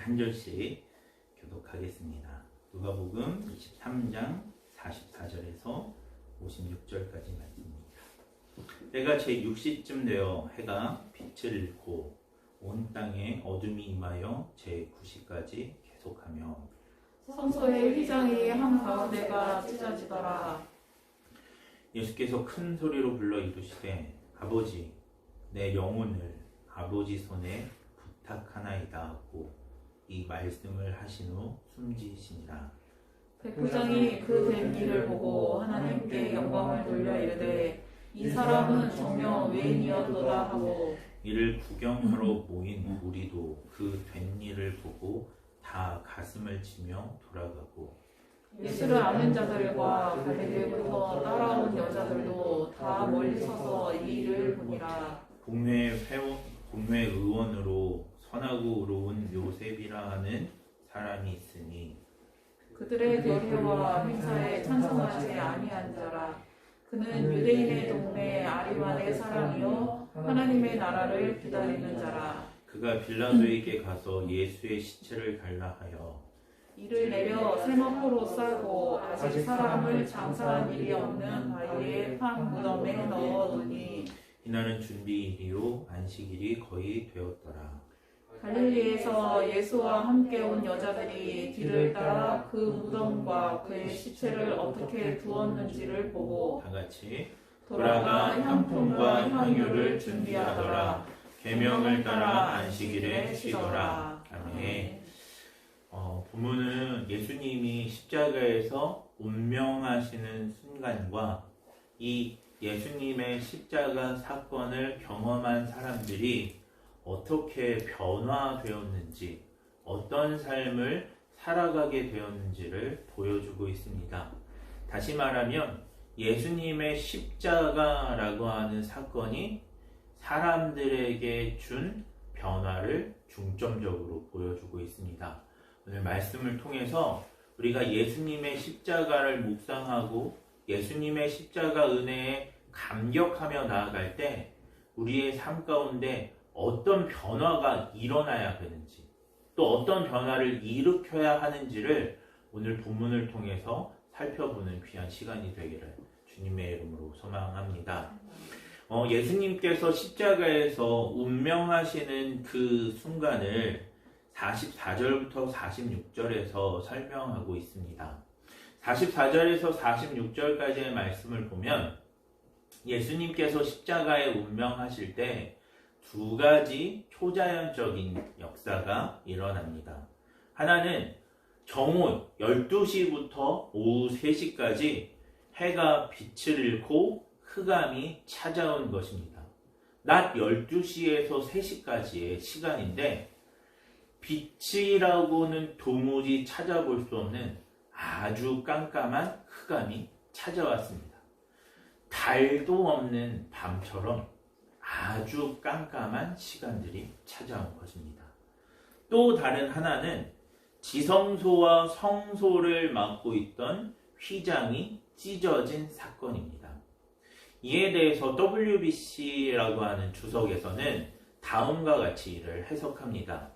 한 절씩 교독하겠습니다. 누가복음 23장 44절에서 56절까지 말씀입니다. 때가 제6시쯤 되어 해가 빛을 잃고 온 땅에 어둠이 임하여 제9시까지 계속하며 성소의 휘장이 한가운데가 찢어지더라. 예수께서 큰 소리로 불러 이르시되 아버지 내 영혼을 아버지 손에 부탁하나이다 하고 이 말씀을 하신 후 숨지시니라. 백부장이 그 된 일을 보고 하나님께 영광을 돌려 이르되 이 사람은 정녕 외인이었도다 하고 이를 구경하러 모인 무리도 그 된 일을 보고 다 가슴을 치며 돌아가고 예수를 아는 자들과 갈릴리부터 따라온 여자들도 다 멀리 서서 이 일을 보니라. 공회 의원으로 선하고 의로운 요셉이라 하는 사람이 있으니 그들의 결의와 행사에 찬성하지 아니한 자라. 그는 유대인의 동네 아리마네 사람이요 하나님의 나라를 기다리는 자라. 그가 빌라도에게 가서 예수의 시체를 달라 하여 이를 내려 세마포로 싸고 아직 사람을 장사한 일이 없는 바위에 판 무덤에 넣어두니 이날은 준비일이요 안식일이 거의 되었더라. 갈릴리에서 예수와 함께 온 여자들이 뒤를 따라 그 무덤과 그의 시체를 어떻게 두었는지를 보고 다 같이 돌아가 향품과 향유를 준비하더라. 계명을 따라 안식일에 쉬더라. 아멘. 본문은 예수님이 십자가에서 운명하시는 순간과 이 예수님의 십자가 사건을 경험한 사람들이 어떻게 변화되었는지, 어떤 삶을 살아가게 되었는지를 보여주고 있습니다. 다시 말하면 예수님의 십자가라고 하는 사건이 사람들에게 준 변화를 중점적으로 보여주고 있습니다. 오늘 말씀을 통해서 우리가 예수님의 십자가를 묵상하고 예수님의 십자가 은혜에 감격하며 나아갈 때 우리의 삶 가운데 어떤 변화가 일어나야 되는지 또 어떤 변화를 일으켜야 하는지를 오늘 본문을 통해서 살펴보는 귀한 시간이 되기를 주님의 이름으로 소망합니다. 예수님께서 십자가에서 운명하시는 그 순간을 44절부터 46절에서 설명하고 있습니다. 44절에서 46절까지의 말씀을 보면 예수님께서 십자가에 운명하실 때 두 가지 초자연적인 역사가 일어납니다. 하나는 정오 12시부터 오후 3시까지 해가 빛을 잃고 흑암이 찾아온 것입니다. 낮 12시에서 3시까지의 시간인데 빛이라고는 도무지 찾아볼 수 없는 아주 깜깜한 흑암이 찾아왔습니다. 달도 없는 밤처럼 아주 깜깜한 시간들이 찾아온 것입니다. 또 다른 하나는 지성소와 성소를 맡고 있던 휘장이 찢어진 사건입니다. 이에 대해서 WBC라고 하는 주석에서는 다음과 같이 이를 해석합니다.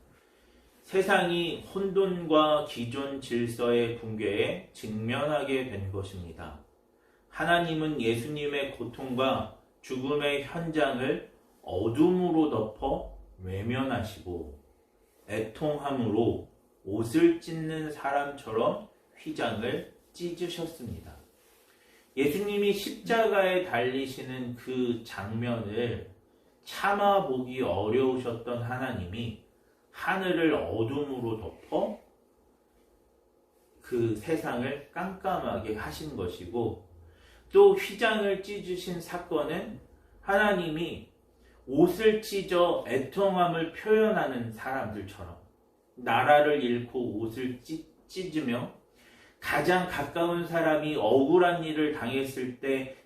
세상이 혼돈과 기존 질서의 붕괴에 직면하게 된 것입니다. 하나님은 예수님의 고통과 죽음의 현장을 어둠으로 덮어 외면하시고 애통함으로 옷을 찢는 사람처럼 휘장을 찢으셨습니다. 예수님이 십자가에 달리시는 그 장면을 참아보기 어려우셨던 하나님이 하늘을 어둠으로 덮어 그 세상을 깜깜하게 하신 것이고 또 휘장을 찢으신 사건은 하나님이 옷을 찢어 애통함을 표현하는 사람들처럼 나라를 잃고 옷을 찢으며 가장 가까운 사람이 억울한 일을 당했을 때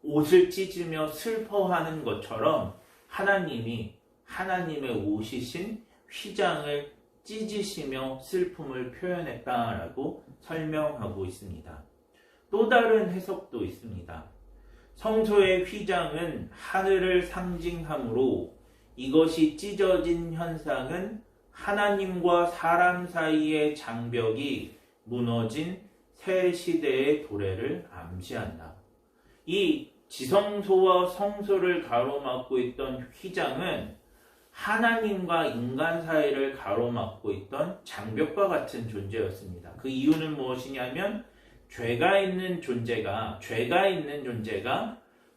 옷을 찢으며 슬퍼하는 것처럼 하나님이 하나님의 옷이신 휘장을 찢으시며 슬픔을 표현했다라고 설명하고 있습니다. 또 다른 해석도 있습니다. 성소의 휘장은 하늘을 상징하므로 이것이 찢어진 현상은 하나님과 사람 사이의 장벽이 무너진 새 시대의 도래를 암시한다. 이 지성소와 성소를 가로막고 있던 휘장은 하나님과 인간 사이를 가로막고 있던 장벽과 같은 존재였습니다. 그 이유는 무엇이냐면 죄가 있는 존재가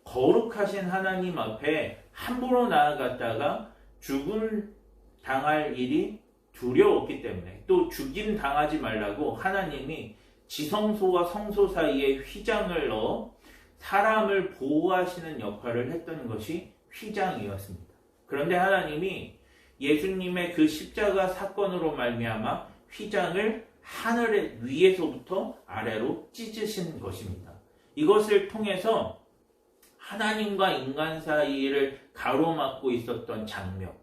거룩하신 하나님 앞에 함부로 나아갔다가 죽음 당할 일이 두려웠기 때문에, 또 죽임 당하지 말라고 하나님이 지성소와 성소 사이에 휘장을 넣어 사람을 보호하시는 역할을 했던 것이 휘장이었습니다. 그런데 하나님이 예수님의 그 십자가 사건으로 말미암아 휘장을 하늘의 위에서부터 아래로 찢으신 것입니다. 이것을 통해서 하나님과 인간 사이를 가로막고 있었던 장벽,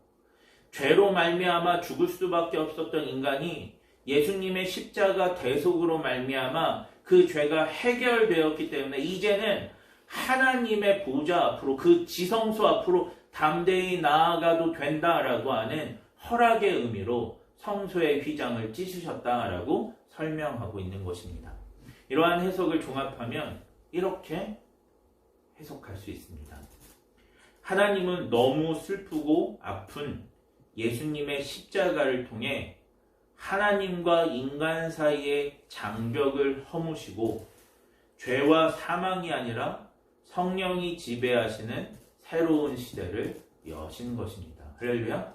죄로 말미암아 죽을 수밖에 없었던 인간이 예수님의 십자가 대속으로 말미암아 그 죄가 해결되었기 때문에 이제는 하나님의 보좌 앞으로, 그 지성소 앞으로 담대히 나아가도 된다라고 하는 허락의 의미로 성소의 휘장을 찢으셨다라고 설명하고 있는 것입니다. 이러한 해석을 종합하면 이렇게 해석할 수 있습니다. 하나님은 너무 슬프고 아픈 예수님의 십자가를 통해 하나님과 인간 사이의 장벽을 허무시고 죄와 사망이 아니라 성령이 지배하시는 새로운 시대를 여신 것입니다. 할렐루야.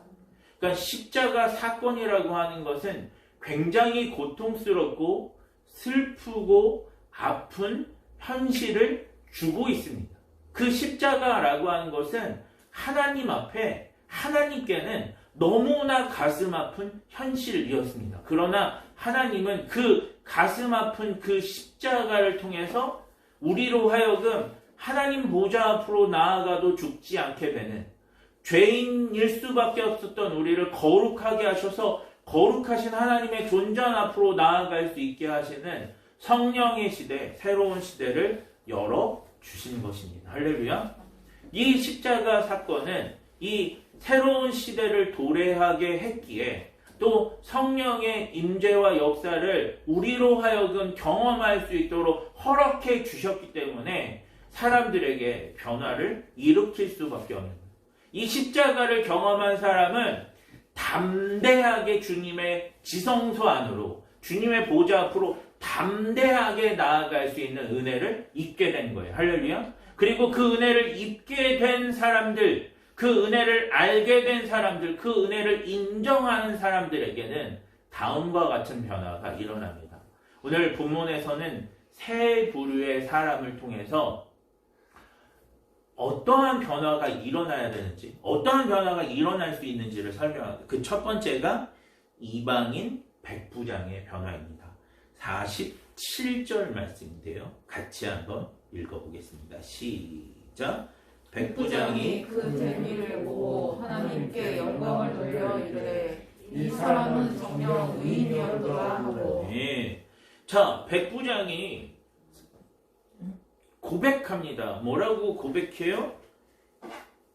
그러니까 십자가 사건이라고 하는 것은 굉장히 고통스럽고 슬프고 아픈 현실을 주고 있습니다. 그 십자가라고 하는 것은 하나님 앞에, 하나님께는 너무나 가슴 아픈 현실이었습니다. 그러나 하나님은 그 가슴 아픈 그 십자가를 통해서 우리로 하여금 하나님 보좌 앞으로 나아가도 죽지 않게 되는, 죄인일 수밖에 없었던 우리를 거룩하게 하셔서 거룩하신 하나님의 존전 앞으로 나아갈 수 있게 하시는 성령의 시대, 새로운 시대를 열어주신 것입니다. 할렐루야. 이 십자가 사건은 이 새로운 시대를 도래하게 했기에, 또 성령의 임재와 역사를 우리로 하여금 경험할 수 있도록 허락해 주셨기 때문에 사람들에게 변화를 일으킬 수밖에 없는 거예요. 이 십자가를 경험한 사람은 담대하게 주님의 지성소 안으로, 주님의 보좌 앞으로 담대하게 나아갈 수 있는 은혜를 입게 된 거예요. 할렐루야. 그리고 그 은혜를 입게 된 사람들, 그 은혜를 알게 된 사람들, 그 은혜를 인정하는 사람들에게는 다음과 같은 변화가 일어납니다. 오늘 본문에서는 세 부류의 사람을 통해서 어떠한 변화가 일어나야 되는지, 어떠한 변화가 일어날 수 있는지를 설명합니다. 그 첫 번째가 이방인 백부장의 변화입니다. 47절 말씀인데요. 같이 한번 읽어보겠습니다. 시작. 백부장이 그 대미를 보고 하나님께 영광을 돌려 이르되 이 사람은 정녕 의인이었더라 하고. 네. 자, 백부장이 고백합니다. 뭐라고 고백해요?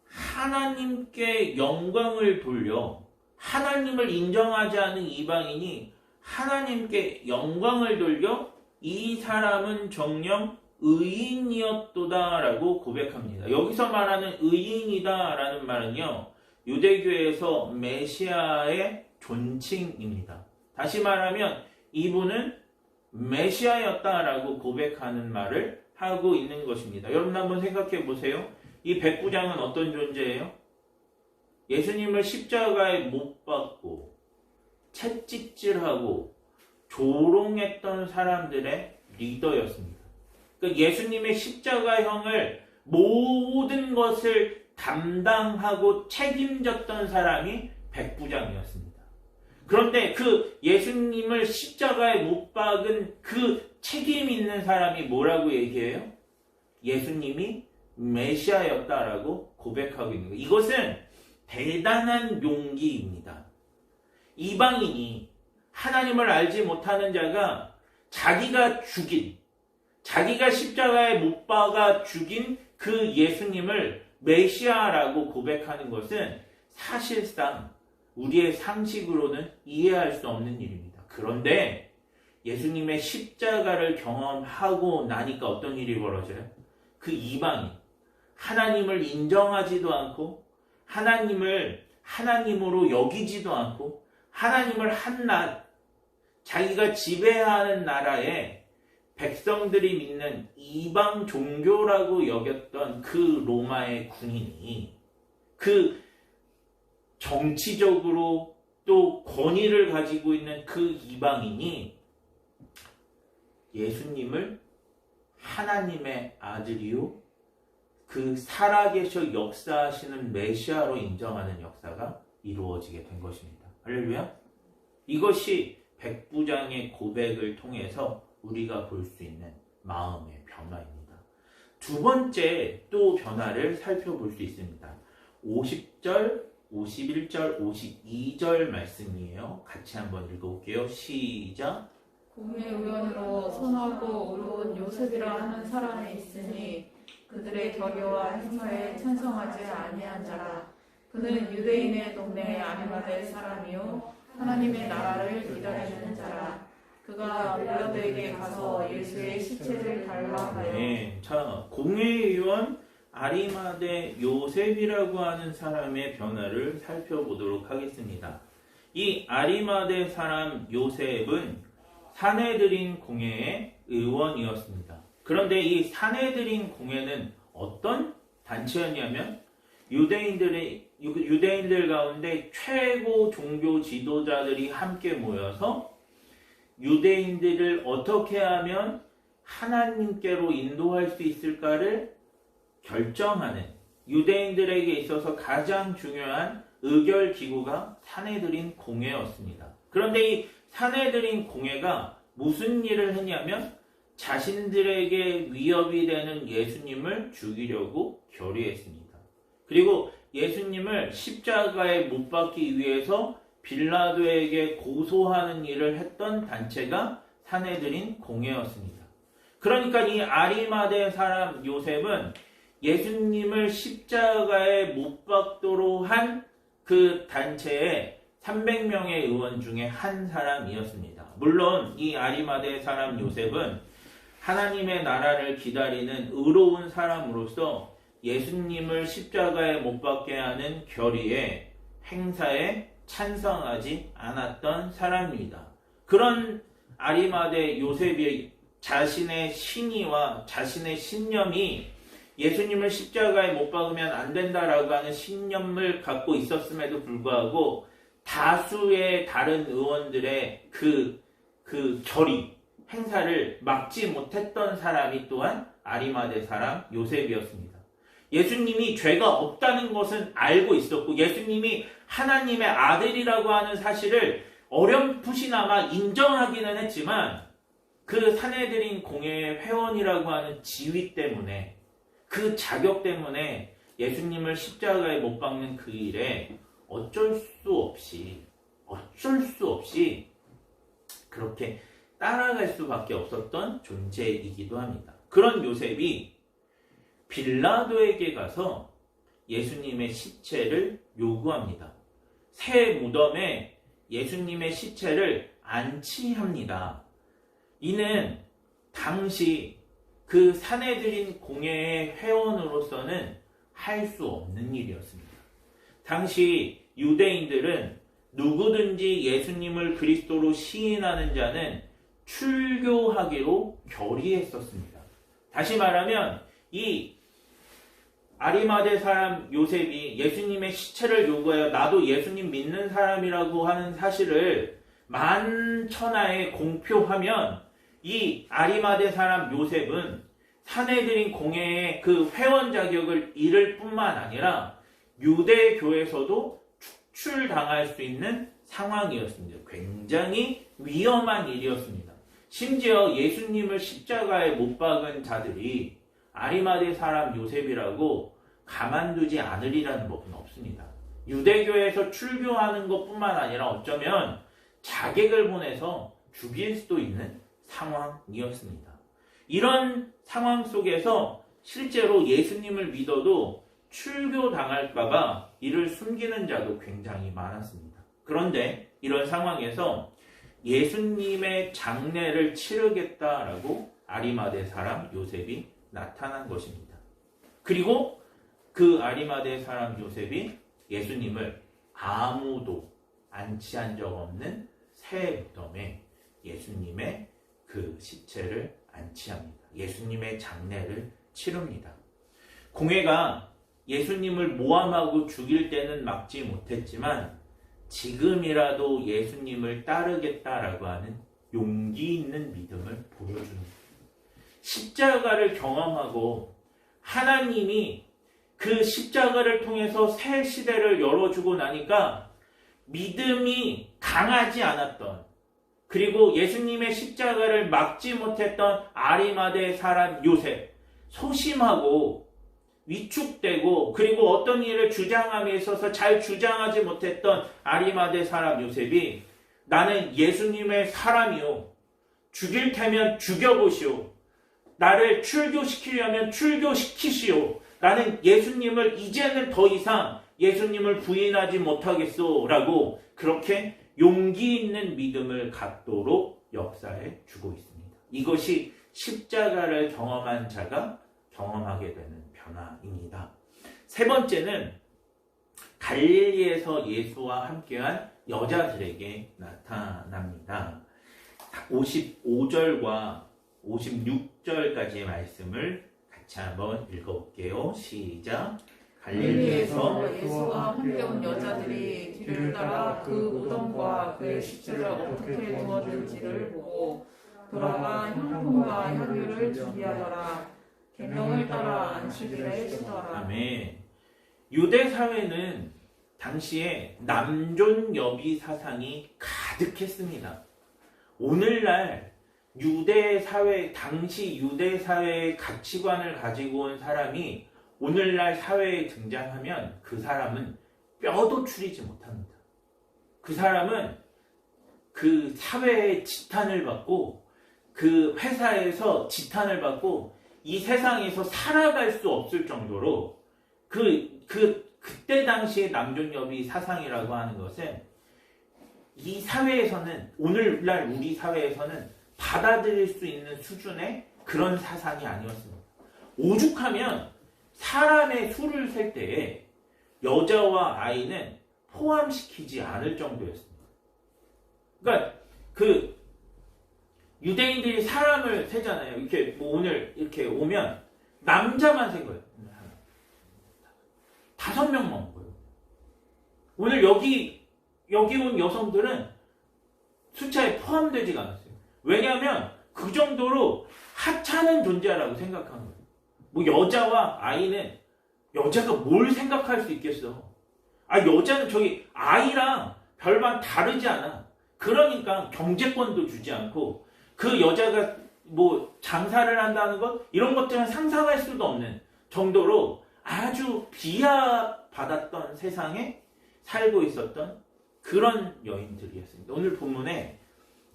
하나님께 영광을 돌려, 하나님을 인정하지 않은 이방인이 하나님께 영광을 돌려 이 사람은 정녕 의인이었도다 라고 고백합니다. 여기서 말하는 의인이다 라는 말은요, 유대교에서 메시아의 존칭입니다. 다시 말하면 이분은 메시아였다 라고 고백하는 말을 하고 있는 것입니다. 여러분 한번 생각해 보세요. 이 백부장은 어떤 존재예요? 예수님을 십자가에 못 박고 채찍질하고 조롱했던 사람들의 리더였습니다. 그러니까 예수님의 십자가형을 모든 것을 담당하고 책임졌던 사람이 백부장이었습니다. 그런데 그 예수님을 십자가에 못 박은 그 책임 있는 사람이 뭐라고 얘기해요? 예수님이 메시아였다라고 고백하고 있는 거예요. 이것은 대단한 용기입니다. 이방인이, 하나님을 알지 못하는 자가 자기가 십자가에 못 박아 죽인 그 예수님을 메시아라고 고백하는 것은 사실상 우리의 상식으로는 이해할 수 없는 일입니다. 그런데 예수님의 십자가를 경험하고 나니까 어떤 일이 벌어져요? 그 이방인, 하나님을 인정하지도 않고 하나님을 하나님으로 여기지도 않고 하나님을 자기가 지배하는 나라에 백성들이 믿는 이방 종교라고 여겼던 그 로마의 군인이 그 정치적으로 또 권위를 가지고 있는 그 이방인이 예수님을 하나님의 아들이요 그 살아계셔 역사하시는 메시아로 인정하는 역사가 이루어지게 된 것입니다. 할렐루야. 이것이 백부장의 고백을 통해서 우리가 볼 수 있는 마음의 변화입니다. 두 번째 또 변화를 살펴볼 수 있습니다. 50절, 51절, 52절 말씀이에요. 같이 한번 읽어볼게요. 시작. 공회의원으로 선하고 의로운 요셉이라 하는 사람이 있으니 그들의 결의와 행사에 찬성하지 아니한 자라. 그는 유대인의 동네 아리마대 사람이요 하나님의 나라를 기다리는 자라. 그가 빌라도에게 가서 예수의 시체를 달라 하여. 네, 자, 공회의원 아리마대 요셉이라고 하는 사람의 변화를 살펴보도록 하겠습니다. 이 아리마대 사람 요셉은 사내들인 공회의 의원이었습니다. 그런데 이 사내들인 공회는 어떤 단체였냐면 유대인들 가운데 최고 종교 지도자들이 함께 모여서 유대인들을 어떻게 하면 하나님께로 인도할 수 있을까를 결정하는 유대인들에게 있어서 가장 중요한 의결 기구가 사내들인 공회였습니다. 그런데 이 사내들인 공회가 무슨 일을 했냐면 자신들에게 위협이 되는 예수님을 죽이려고 결의했습니다. 그리고 예수님을 십자가에 못 박기 위해서 빌라도에게 고소하는 일을 했던 단체가 사내들인 공회였습니다. 그러니까 이 아리마대 사람 요셉은 예수님을 십자가에 못 박도록 한 그 단체의 300명의 의원 중에 한 사람이었습니다. 물론 이 아리마대 사람 요셉은 하나님의 나라를 기다리는 의로운 사람으로서 예수님을 십자가에 못 박게 하는 결의에 행사에 찬성하지 않았던 사람입니다. 그런 아리마대 요셉이 자신의 신의와 자신의 신념이 예수님을 십자가에 못 박으면 안 된다라고 하는 신념을 갖고 있었음에도 불구하고 다수의 다른 의원들의 그 결의, 행사를 막지 못했던 사람이 또한 아리마대 사람 요셉이었습니다. 예수님이 죄가 없다는 것은 알고 있었고 예수님이 하나님의 아들이라고 하는 사실을 어렴풋이나마 인정하기는 했지만 그 사내들인 공회의 회원이라고 하는 지위 때문에 그 자격 때문에 예수님을 십자가에 못 박는 그 일에 어쩔 수 없이 그렇게 따라갈 수밖에 없었던 존재이기도 합니다. 그런 요셉이 빌라도에게 가서 예수님의 시체를 요구합니다. 새 무덤에 예수님의 시체를 안치합니다. 이는 당시 그 사내들인 공회의 회원으로서는 할 수 없는 일이었습니다. 당시 유대인들은 누구든지 예수님을 그리스도로 시인하는 자는 출교하기로 결의했었습니다. 다시 말하면 이 아리마대 사람 요셉이 예수님의 시체를 요구하여 나도 예수님 믿는 사람이라고 하는 사실을 만천하에 공표하면 이 아리마대 사람 요셉은 사내들인 공회의 그 회원 자격을 잃을 뿐만 아니라 유대교에서도 축출당할 수 있는 상황이었습니다. 굉장히 위험한 일이었습니다. 심지어 예수님을 십자가에 못 박은 자들이 아리마대 사람 요셉이라고 가만두지 않으리라는 법은 없습니다. 유대교에서 출교하는 것뿐만 아니라 어쩌면 자객을 보내서 죽일 수도 있는 상황이었습니다. 이런 상황 속에서 실제로 예수님을 믿어도 출교당할까봐 이를 숨기는 자도 굉장히 많았습니다. 그런데 이런 상황에서 예수님의 장례를 치르겠다라고 아리마대 사람 요셉이 나타난 것입니다. 그리고 그 아리마대 사람 요셉이 예수님을 아무도 안치한 적 없는 새 무덤에 예수님의 그 시체를 안치합니다. 예수님의 장례를 치릅니다. 공회가 예수님을 모함하고 죽일 때는 막지 못했지만 지금이라도 예수님을 따르겠다라고 하는 용기 있는 믿음을 보여줍니다. 십자가를 경험하고 하나님이 그 십자가를 통해서 새 시대를 열어주고 나니까 믿음이 강하지 않았던, 그리고 예수님의 십자가를 막지 못했던 아리마대 사람 요셉, 소심하고 위축되고 그리고 어떤 일을 주장함에 있어서 잘 주장하지 못했던 아리마대 사람 요셉이 나는 예수님의 사람이요, 죽일 테면 죽여보시오, 나를 출교시키려면 출교시키시오, 나는 예수님을 이제는 더 이상 예수님을 부인하지 못하겠소 라고 그렇게 용기 있는 믿음을 갖도록 역사해 주고 있습니다. 이것이 십자가를 경험한 자가 경험하게 되는 변화입니다. 세 번째는 갈릴리에서 예수와 함께한 여자들에게 나타납니다. 55절과 56절까지의 말씀을 같이 한번 읽어볼게요. 시작. 갈릴리에서 예수와 함께 온 여자들이 뒤를 따라 그 무덤과 그의 시체를 어떻게 두었는지를 보고 돌아가 향품과 향유를 준비하더라. 계명을 따라 안식일에 쉬더라. 아멘. 유대 사회는 당시에 남존여비 사상이 가득했습니다. 오늘날 유대 사회, 당시 유대 사회의 가치관을 가지고 온 사람이 오늘날 사회에 등장하면 그 사람은 뼈도 추리지 못합니다. 그 사람은 그 사회의 지탄을 받고 그 회사에서 지탄을 받고 이 세상에서 살아갈 수 없을 정도로 그때 당시의 남존여비 사상이라고 하는 것은 이 사회에서는, 오늘날 우리 사회에서는 받아들일 수 있는 수준의 그런 사상이 아니었습니다. 오죽하면 사람의 수를 셀 때에 여자와 아이는 포함시키지 않을 정도였습니다. 그러니까 그 유대인들이 사람을 세잖아요. 이렇게 뭐 오늘 이렇게 오면 남자만 센 거예요. 5명만 온 거예요. 오늘 여기 온 여성들은 숫자에 포함되지가 않았어요. 왜냐하면 그 정도로 하찮은 존재라고 생각하는 거예요. 뭐 여자와 아이는, 여자가 뭘 생각할 수 있겠어. 여자는 저기 아이랑 별반 다르지 않아. 그러니까 경제권도 주지 않고 그 여자가 뭐 장사를 한다는 것, 이런 것들은 상상할 수도 없는 정도로 아주 비하받았던 세상에 살고 있었던 그런 여인들이었습니다. 오늘 본문에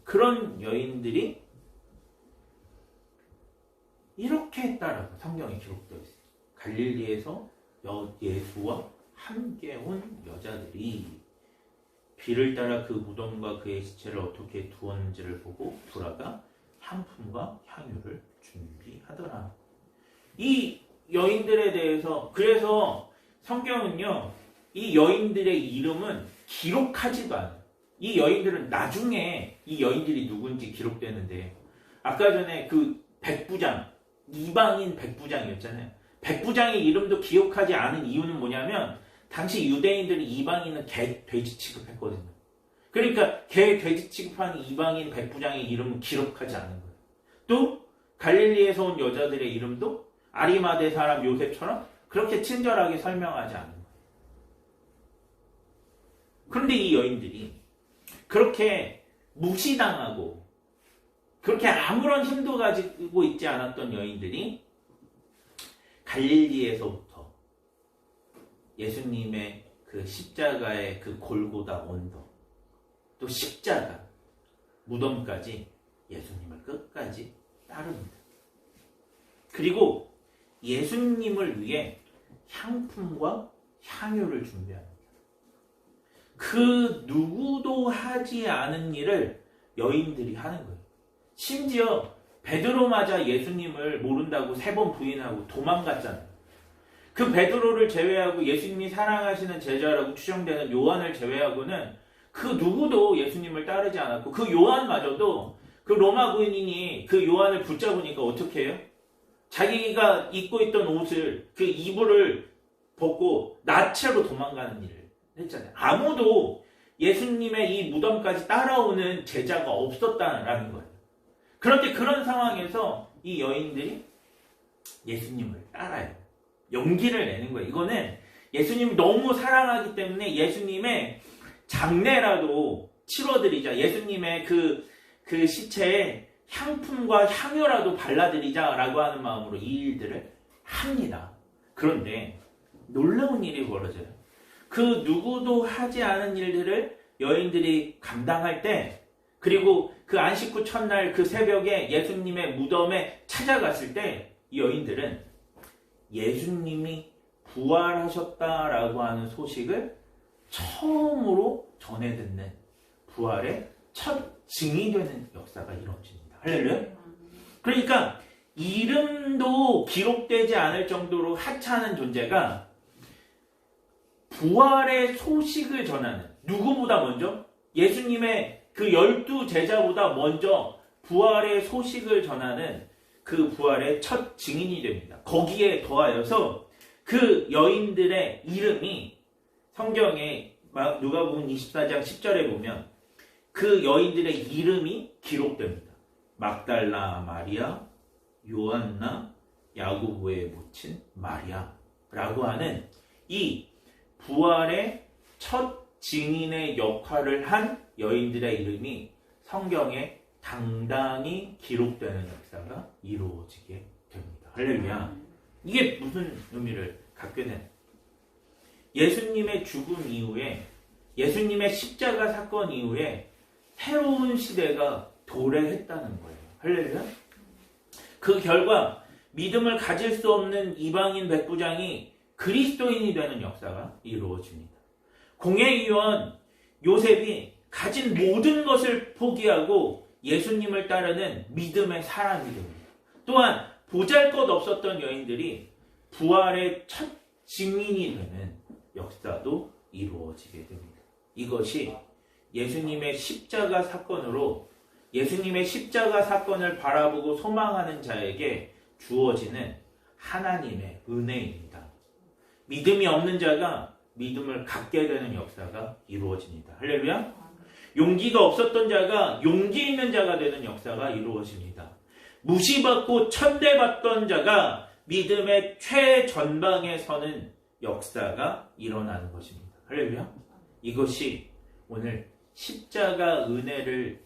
그런 여인들이 이렇게 했다라고 성경에 기록되어 있습니다. 갈릴리에서 예수와 함께 온 여자들이 비를 따라 그 무덤과 그의 시체를 어떻게 두었는지를 보고 돌아가 향품과 향유를 준비하더라. 이 여인들에 대해서, 그래서 성경은요, 이 여인들의 이름은 기록하지도 않아요. 이 여인들은 나중에 이 여인들이 누군지 기록되는데, 아까 전에 그 백부장, 이방인 백부장이었잖아요. 백부장의 이름도 기억하지 않은 이유는 뭐냐면 당시 유대인들이 이방인은 개, 돼지 취급했거든요. 그러니까 개, 돼지 취급하는 이방인 백부장의 이름은 기록하지 않은 거예요. 또 갈릴리에서 온 여자들의 이름도 아리마대 사람 요셉처럼 그렇게 친절하게 설명하지 않은 거예요. 그런데 이 여인들이 그렇게 무시당하고 그렇게 아무런 힘도 가지고 있지 않았던 여인들이 갈릴리에서부터 예수님의 그 십자가의 그 골고다 언덕, 또 십자가, 무덤까지 예수님을 끝까지 따릅니다. 그리고 예수님을 위해 향품과 향유를 준비합니다. 그 누구도 하지 않은 일을 여인들이 하는 거예요. 심지어 베드로마저 예수님을 모른다고 3번 부인하고 도망갔잖아요. 그 베드로를 제외하고 예수님이 사랑하시는 제자라고 추정되는 요한을 제외하고는 그 누구도 예수님을 따르지 않았고, 그 요한마저도 그 로마 군인이 그 요한을 붙잡으니까 어떻게 해요? 자기가 입고 있던 옷을, 그 이불을 벗고 나체로 도망가는 일을 했잖아요. 아무도 예수님의 이 무덤까지 따라오는 제자가 없었다라는 거예요. 그런데 그런 상황에서 이 여인들이 예수님을 따라요. 용기를 내는 거예요. 이거는 예수님 너무 사랑하기 때문에 예수님의 장례라도 치러드리자. 예수님의 그 시체에 향품과 향유라도 발라드리자라고 하는 마음으로 이 일들을 합니다. 그런데 놀라운 일이 벌어져요. 그 누구도 하지 않은 일들을 여인들이 감당할 때, 그리고 그 안식구 첫날 그 새벽에 예수님의 무덤에 찾아갔을 때 이 여인들은 예수님이 부활하셨다라고 하는 소식을 처음으로 전해 듣는 부활의 첫 증이 되는 역사가 이루어집니다. 할렐루야. 그러니까 이름도 기록되지 않을 정도로 하찮은 존재가 부활의 소식을 전하는, 누구보다 먼저? 예수님의 그 12 제자보다 먼저 부활의 소식을 전하는 그 부활의 첫 증인이 됩니다. 거기에 더하여서 그 여인들의 이름이 성경에 누가복음 24장 10절에 보면 그 여인들의 이름이 기록됩니다. 막달라 마리아, 요한나, 야고보의 모친 마리아라고 하는 이 부활의 첫 증인의 역할을 한 여인들의 이름이 성경에 당당히 기록되는 역사가 이루어지게 됩니다. 할렐루야. 이게 무슨 의미를 갖게 되는? 예수님의 죽음 이후에, 예수님의 십자가 사건 이후에 새로운 시대가 도래했다는 거예요. 할렐루야. 그 결과 믿음을 가질 수 없는 이방인 백부장이 그리스도인이 되는 역사가 이루어집니다. 공회의원 요셉이 가진 모든 것을 포기하고 예수님을 따르는 믿음의 사람이 됩니다. 또한 보잘것없었던 여인들이 부활의 첫 증인이 되는 역사도 이루어지게 됩니다. 이것이 예수님의 십자가 사건으로, 예수님의 십자가 사건을 바라보고 소망하는 자에게 주어지는 하나님의 은혜입니다. 믿음이 없는 자가 믿음을 갖게 되는 역사가 이루어집니다. 할렐루야. 용기가 없었던 자가 용기 있는 자가 되는 역사가 이루어집니다. 무시받고 천대받던 자가 믿음의 최전방에 서는 역사가 일어나는 것입니다. 할렐루야. 이것이 오늘 십자가 은혜를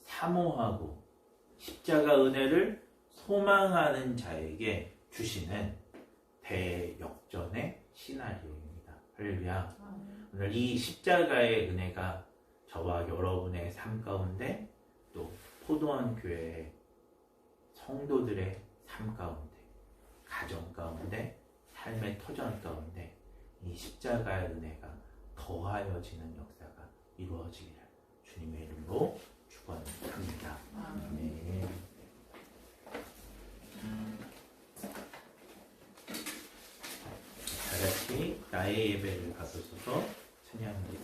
사모하고 십자가 은혜를 소망하는 자에게 주시는 대역전의 시나리오입니다. 할렐루야. 오늘 이 십자가의 은혜가 저와 여러분의 삶 가운데, 또 포도원 교회의 성도들의 삶 가운데, 가정 가운데, 삶의 터전 가운데 이 십자가의 은혜가 더하여지는 역사가 이루어지기를 주님의 이름으로 축원합니다. 아멘. 다 같이 나의 예배를 가져서서 찬양합니다.